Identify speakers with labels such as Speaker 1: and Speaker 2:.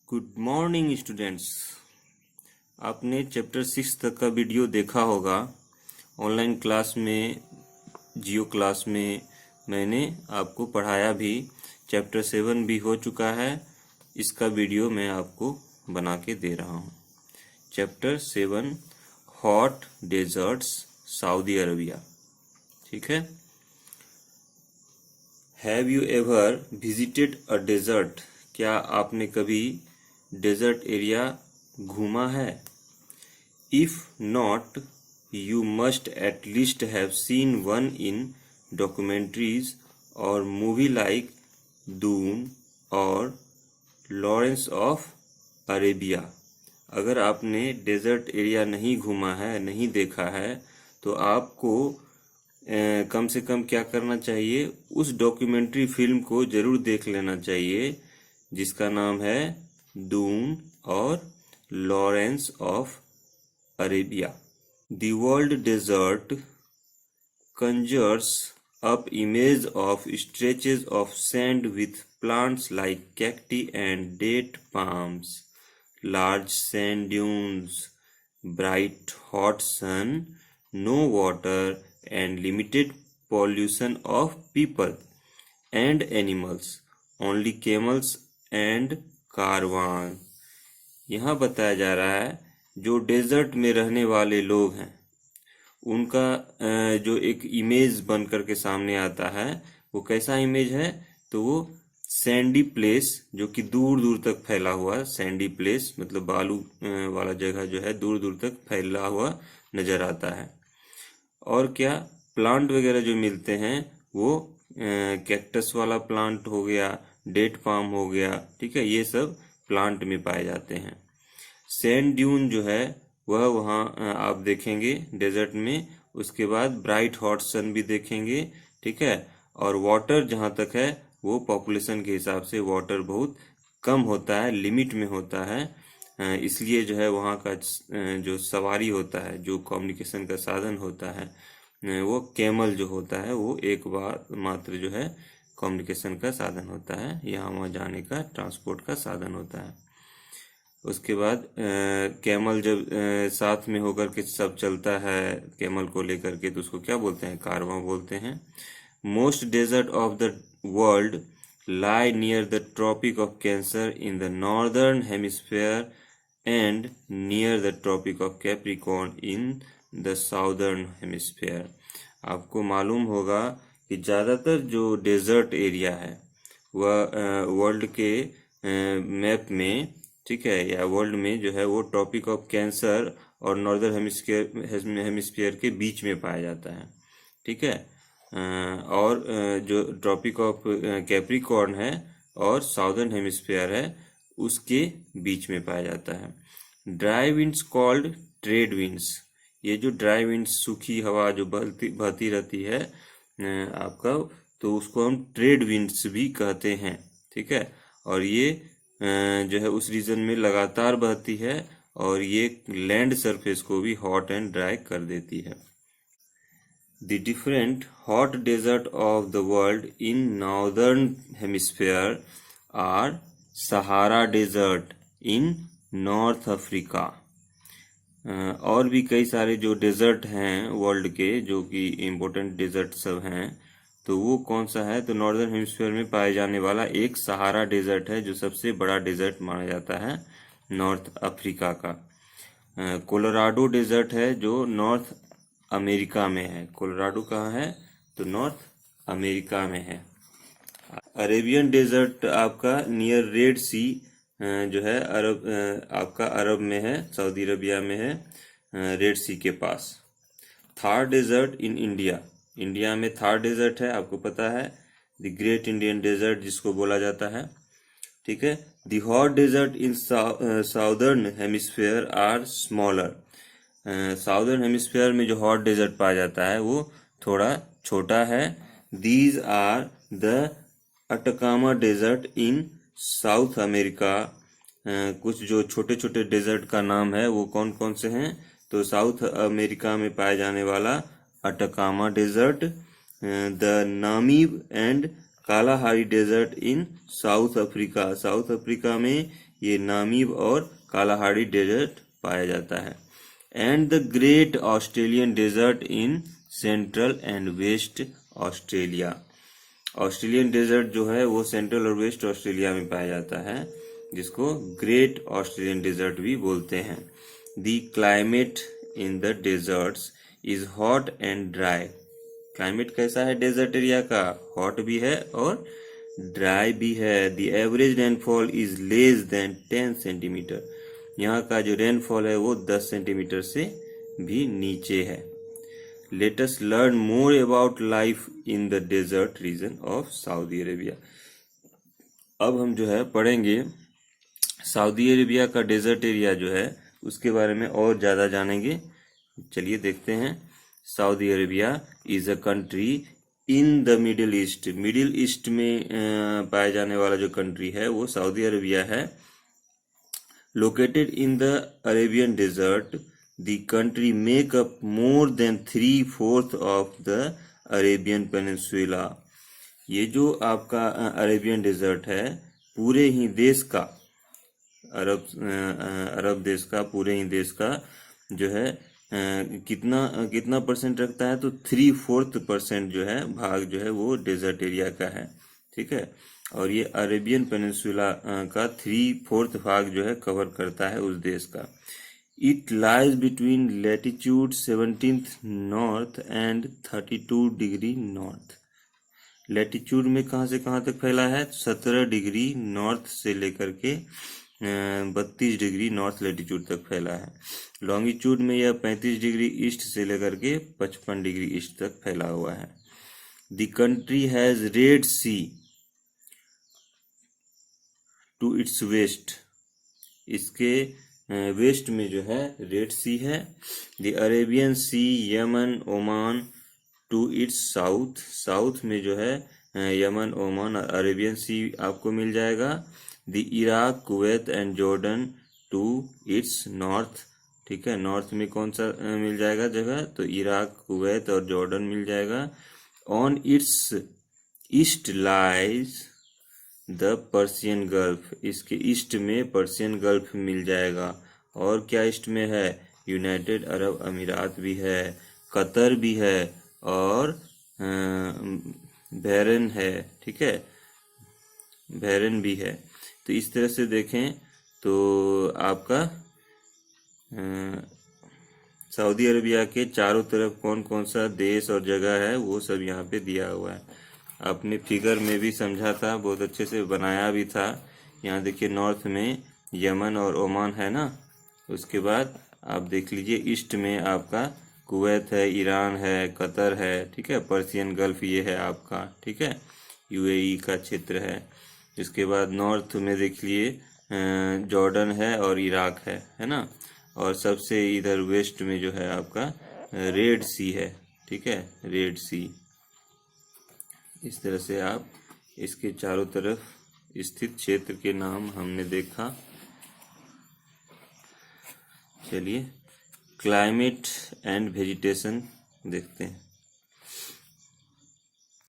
Speaker 1: Good morning students. आपने chapter 6 तक का वीडियो देखा होगा। ऑनलाइन क्लास में, जियो क्लास में मैंने आपको पढ़ाया भी। चैप्टर 7 भी हो चुका है। इसका वीडियो मैं आपको बना के दे रहा हूँ। Chapter 7 hot deserts Saudi Arabia. ठीक है। Have you ever visited a desert? क्या आपने कभी डेजर्ट एरिया घूमा है? If not, you must at least have seen one in documentaries और मूवी लाइक दून और लॉरेंस ऑफ अरेबिया। अगर आपने डेजर्ट एरिया नहीं घूमा है, नहीं देखा है, तो आपको कम से कम क्या करना चाहिए, उस डॉक्यूमेंट्री फिल्म को जरूर देख लेना चाहिए जिसका नाम है दून और Lawrence of Arabia. The world desert conjures up image of stretches of sand with plants like cacti and date palms, large sand dunes, bright hot sun, no water and limited pollution of people and animals, only camels and caravan। यहाँ बताया जा रहा है जो desert में रहने वाले लोग हैं उनका जो एक इमेज बन करके सामने आता है, वो कैसा इमेज है, तो वो सैंडी प्लेस जो कि दूर दूर तक फैला हुआ, सैंडी प्लेस मतलब बालू वाला जगह जो है दूर दूर तक फैला हुआ नजर आता है। और क्या प्लांट वगैरह जो मिलते हैं वो कैक्टस वाला प्लांट हो गया, डेट पाम हो गया, ठीक है, ये सब प्लांट में पाए जाते हैं। सैंड ड्यून जो है वह वहाँ आप देखेंगे डेजर्ट में। उसके बाद ब्राइट हॉट सन भी देखेंगे, ठीक है। और वाटर जहाँ तक है वो पॉपुलेशन के हिसाब से वाटर बहुत कम होता है, लिमिट में होता है। इसलिए जो है वहाँ का जो सवारी होता है, जो कम्युनिकेशन का साधन होता है, वो कैमल जो होता है वो एक बार मात्र जो है कम्युनिकेशन का साधन होता है, यहाँ वहाँ जाने का ट्रांसपोर्ट का साधन होता है। उसके बाद कैमल जब साथ में होकर के सब चलता है कैमल को लेकर के, तो उसको क्या बोलते हैं, कारवां बोलते हैं। Most desert of the world lie near the Tropic of Cancer in the northern hemisphere and near the Tropic of Capricorn in the southern hemisphere. आपको मालूम होगा कि ज़्यादातर जो डेजर्ट एरिया है वह वर्ल्ड के मैप में, ठीक है, या वर्ल्ड में जो है वो ट्रॉपिक ऑफ कैंसर और नॉर्दर्न हेमिस्फीयर के बीच में पाया जाता है, ठीक है। और जो ट्रॉपिक ऑफ कैप्रिकॉर्न है और साउदर्न हेमिस्फीयर है उसके बीच में पाया जाता है। Dry winds called trade winds. ये जो ड्राई विंड्स, सूखी हवा जो बहती रहती है आपका, तो उसको हम ट्रेड विंड्स भी कहते हैं, ठीक है। और ये जो है उस रीजन में लगातार बहती है और ये लैंड सरफेस को भी हॉट एंड ड्राई कर देती है। The different hot desert of the world in northern hemisphere are Sahara desert in North Africa. और भी कई सारे जो डेजर्ट हैं वर्ल्ड के, जो कि इम्पोर्टेंट डेजर्ट सब हैं, तो वो कौन सा है, तो नॉर्दर्न हेमिस्फीयर में पाए जाने वाला एक सहारा डेजर्ट है जो सबसे बड़ा डेजर्ट माना जाता है नॉर्थ अफ्रीका का। कोलोराडो डेजर्ट है जो नॉर्थ अमेरिका में है। कोलोराडो कहाँ है, तो नॉर्थ अमेरिका में है। अरेबियन डेजर्ट आपका नियर रेड सी जो है आपका अरब में है, सऊदी अरबिया में है, रेड सी के पास। Thar desert in India. India में थार डेजर्ट है, आपको पता है, द ग्रेट इंडियन डेजर्ट जिसको बोला जाता है, ठीक है। The hot desert in southern hemisphere are smaller. Southern hemisphere में जो हॉट डेजर्ट पाया जाता है वो थोड़ा छोटा है। These are the Atacama desert in South America. कुछ जो छोटे छोटे डेजर्ट का नाम है वो कौन कौन से हैं, तो साउथ अमेरिका में पाया जाने वाला Atacama desert, the Namib and Kalahari desert in South Africa. South Africa में ये नामीब और कालाहारी डेजर्ट पाया जाता है। And the great Australian desert in central and west Australia. Australian desert जो है वो सेंट्रल और वेस्ट ऑस्ट्रेलिया में पाया जाता है, जिसको ग्रेट ऑस्ट्रेलियन डेजर्ट भी बोलते हैं। The climate in the deserts is hot and dry. Climate कैसा है डेजर्ट एरिया का? हॉट भी है और ड्राई भी है। The average rainfall is less than 10 centimetre. यहाँ का जो रेनफॉल है वो 10 सेंटीमीटर से भी नीचे है। Let us learn more about life in the desert region of Saudi Arabia. अब हम जो है पढ़ेंगे सऊदी अरेबिया का डेजर्ट एरिया जो है उसके बारे में और ज़्यादा जानेंगे। चलिए देखते हैं। Saudi Arabia is a country in the Middle East. Middle East में पाए जाने वाला जो कंट्री है वो सऊदी अरेबिया है। Located in the Arabian desert, the country make up more than 3/4 of the Arabian Peninsula। ये जो आपका अरेबियन डेजर्ट है पूरे ही देश का, अरब देश का, पूरे ही देश का जो है कितना परसेंट रखता है? तो 3/4% जो है भाग जो है वो डेजर्ट एरिया का है। ठीक है, और ये अरेबियन पेनिनसुला का 3/4 भाग जो है कवर करता है उस देश का। It lies between latitude 17th north and 32 degree north. Latitude में कहाँ से कहाँ तक फैला है? 17 डिग्री नॉर्थ से लेकर के 32 डिग्री नॉर्थ लैटिट्यूड तक फैला है। लॉन्गिट्यूड में यह 35 डिग्री ईस्ट से लेकर के 55 डिग्री ईस्ट तक फैला हुआ है। The country has Red Sea to its west. इसके वेस्ट में जो है रेड सी है। The Arabian Sea, Yemen, Oman to its south. South में जो है यमन, ओमान, अरेबियन सी आपको मिल जाएगा। The Iraq, Kuwait and Jordan to its north. ठीक है, नॉर्थ में कौन सा मिल जाएगा जगह? तो इराक, कुवैत और जॉर्डन मिल जाएगा। On it's east lies the Persian gulf. इसके ईस्ट में पर्शियन गल्फ मिल जाएगा। और क्या ईस्ट में है? यूनाइटेड अरब अमीरात भी है, कतर भी है और बहरीन है। ठीक है, बहरीन भी है। तो इस तरह से देखें तो आपका सऊदी अरेबिया के चारों तरफ कौन कौन सा देश और जगह है वो सब यहाँ पे दिया हुआ है। आपने फिगर में भी समझा था, बहुत अच्छे से बनाया भी था। यहाँ देखिए नॉर्थ में यमन और ओमान है ना, उसके बाद आप देख लीजिए ईस्ट में आपका कुवैत है, ईरान है, कतर है। ठीक है, पर्शियन गल्फ ये है आपका। ठीक है, यूएई का क्षेत्र है। इसके बाद नॉर्थ में देख लिए जॉर्डन है और इराक है ना। और सबसे इधर वेस्ट में जो है आपका रेड सी है। ठीक है, रेड सी। इस तरह से आप इसके चारों तरफ स्थित क्षेत्र के नाम हमने देखा। चलिए क्लाइमेट एंड वेजिटेशन देखते हैं।